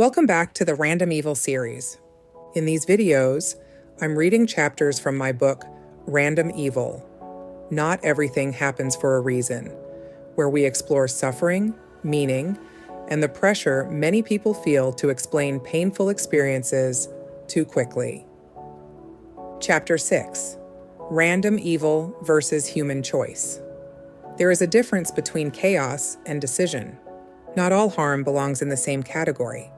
Welcome back to the Random Evil series. In these videos, I'm reading chapters from my book, Random Evil: Not Everything Happens for a Reason, where we explore suffering, meaning, and the pressure many people feel to explain painful experiences too quickly. Chapter 6: Random Evil versus Human Choice. There is a difference between chaos and decision. Not all harm belongs in the same category.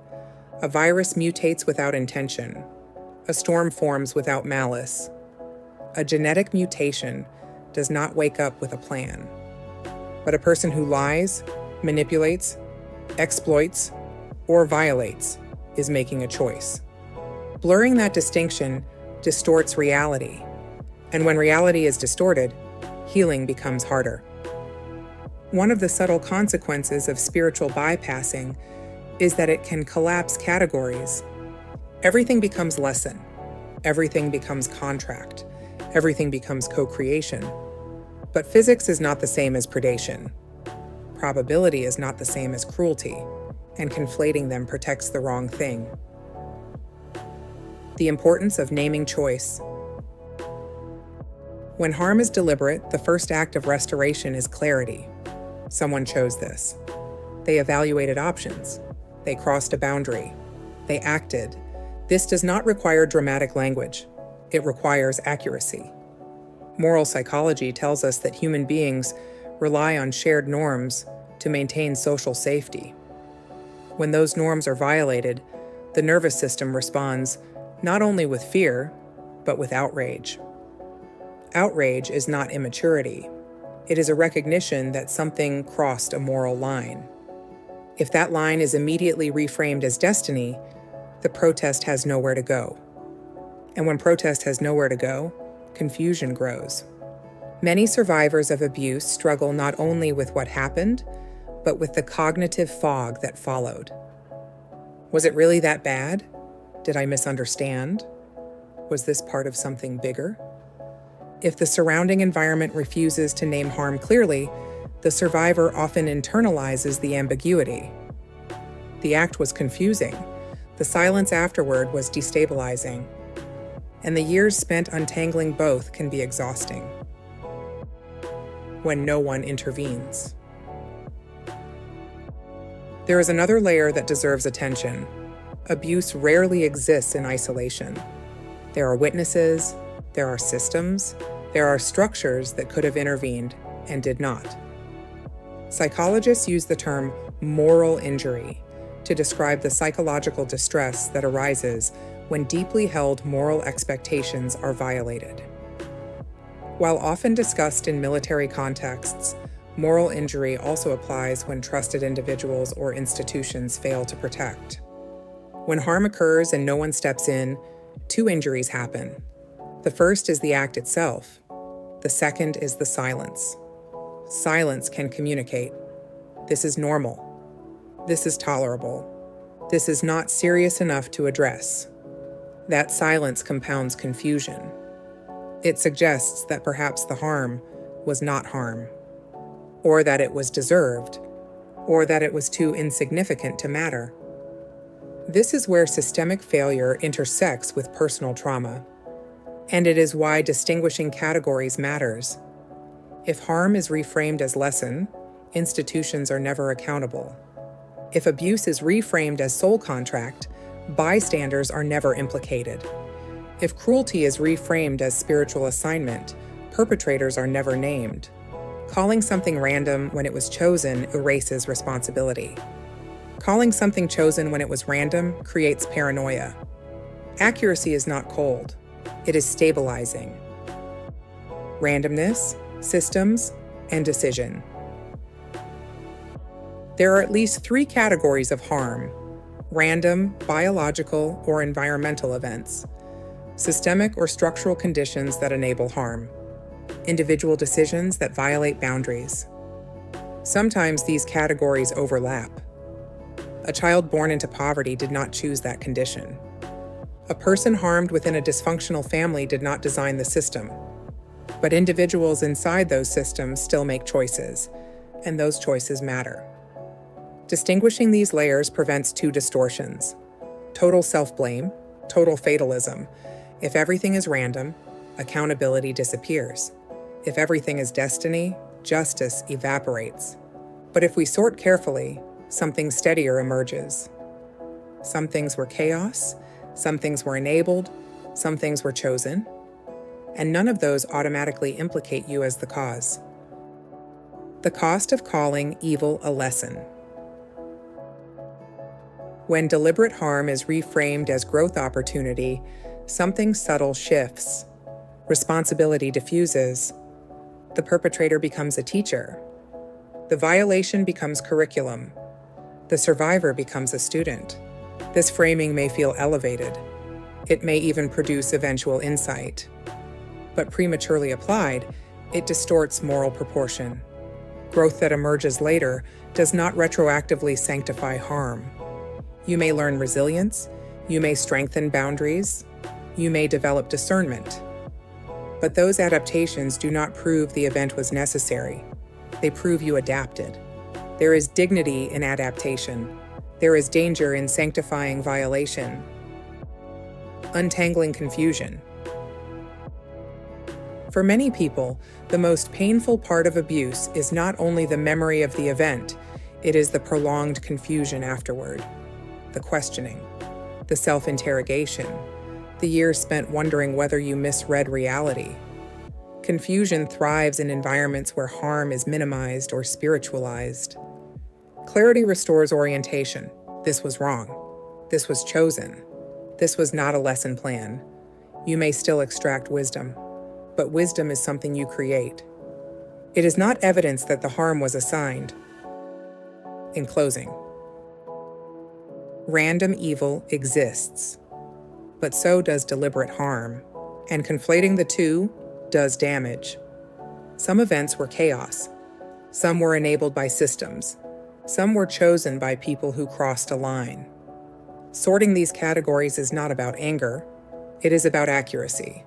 A virus mutates without intention. A storm forms without malice. A genetic mutation does not wake up with a plan. But a person who lies, manipulates, exploits, or violates is making a choice. Blurring that distinction distorts reality. And when reality is distorted, healing becomes harder. One of the subtle consequences of spiritual bypassing is that it can collapse categories. Everything becomes lesson. Everything becomes contract. Everything becomes co-creation. But physics is not the same as predation. Probability is not the same as cruelty, and conflating them protects the wrong thing. The importance of naming choice. When harm is deliberate, the first act of restoration is clarity. Someone chose this. They evaluated options. They crossed a boundary. They acted. This does not require dramatic language. It requires accuracy. Moral psychology tells us that human beings rely on shared norms to maintain social safety. When those norms are violated, the nervous system responds not only with fear, but with outrage. Outrage is not immaturity. It is a recognition that something crossed a moral line. If that line is immediately reframed as destiny, the protest has nowhere to go. And when protest has nowhere to go, confusion grows. Many survivors of abuse struggle not only with what happened, but with the cognitive fog that followed. Was it really that bad? Did I misunderstand? Was this part of something bigger? If the surrounding environment refuses to name harm clearly, the survivor often internalizes the ambiguity. The act was confusing. The silence afterward was destabilizing. And the years spent untangling both can be exhausting. When no one intervenes. There is another layer that deserves attention. Abuse rarely exists in isolation. There are witnesses, there are systems, there are structures that could have intervened and did not. Psychologists use the term moral injury to describe the psychological distress that arises when deeply held moral expectations are violated. While often discussed in military contexts, moral injury also applies when trusted individuals or institutions fail to protect. When harm occurs and no one steps in, two injuries happen. The first is the act itself. The second is the silence. Silence can communicate. This is normal. This is tolerable. This is not serious enough to address. That silence compounds confusion. It suggests that perhaps the harm was not harm, or that it was deserved, or that it was too insignificant to matter. This is where systemic failure intersects with personal trauma, and it is why distinguishing categories matters. If harm is reframed as lesson, institutions are never accountable. If abuse is reframed as soul contract, bystanders are never implicated. If cruelty is reframed as spiritual assignment, perpetrators are never named. Calling something random when it was chosen erases responsibility. Calling something chosen when it was random creates paranoia. Accuracy is not cold. It is stabilizing. Randomness, systems, and decision. There are at least three categories of harm: random, biological, or environmental events, systemic or structural conditions that enable harm, individual decisions that violate boundaries. Sometimes these categories overlap. A child born into poverty did not choose that condition. A person harmed within a dysfunctional family did not design the system. But individuals inside those systems still make choices, and those choices matter. Distinguishing these layers prevents two distortions: total self-blame, total fatalism. If everything is random, accountability disappears. If everything is destiny, justice evaporates. But if we sort carefully, something steadier emerges. Some things were chaos, some things were enabled, some things were chosen, and none of those automatically implicate you as the cause. The cost of calling evil a lesson. When deliberate harm is reframed as growth opportunity, something subtle shifts. Responsibility diffuses. The perpetrator becomes a teacher. The violation becomes curriculum. The survivor becomes a student. This framing may feel elevated. It may even produce eventual insight. But prematurely applied, it distorts moral proportion. Growth that emerges later does not retroactively sanctify harm. You may learn resilience, you may strengthen boundaries, you may develop discernment. But those adaptations do not prove the event was necessary. They prove you adapted. There is dignity in adaptation. There is danger in sanctifying violation. Untangling confusion. For many people, the most painful part of abuse is not only the memory of the event, it is the prolonged confusion afterward. The questioning, the self-interrogation, the years spent wondering whether you misread reality. Confusion thrives in environments where harm is minimized or spiritualized. Clarity restores orientation. This was wrong. This was chosen. This was not a lesson plan. You may still extract wisdom, but wisdom is something you create. It is not evidence that the harm was assigned. In closing, random evil exists, but so does deliberate harm, and conflating the two does damage. Some events were chaos. Some were enabled by systems. Some were chosen by people who crossed a line. Sorting these categories is not about anger. It is about accuracy.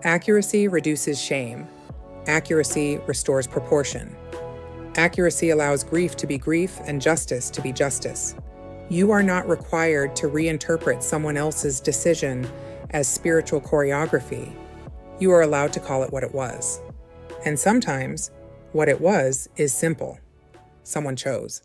Accuracy reduces shame. Accuracy restores proportion. Accuracy allows grief to be grief and justice to be justice. You are not required to reinterpret someone else's decision as spiritual choreography. You are allowed to call it what it was. And sometimes, what it was is simple. Someone chose.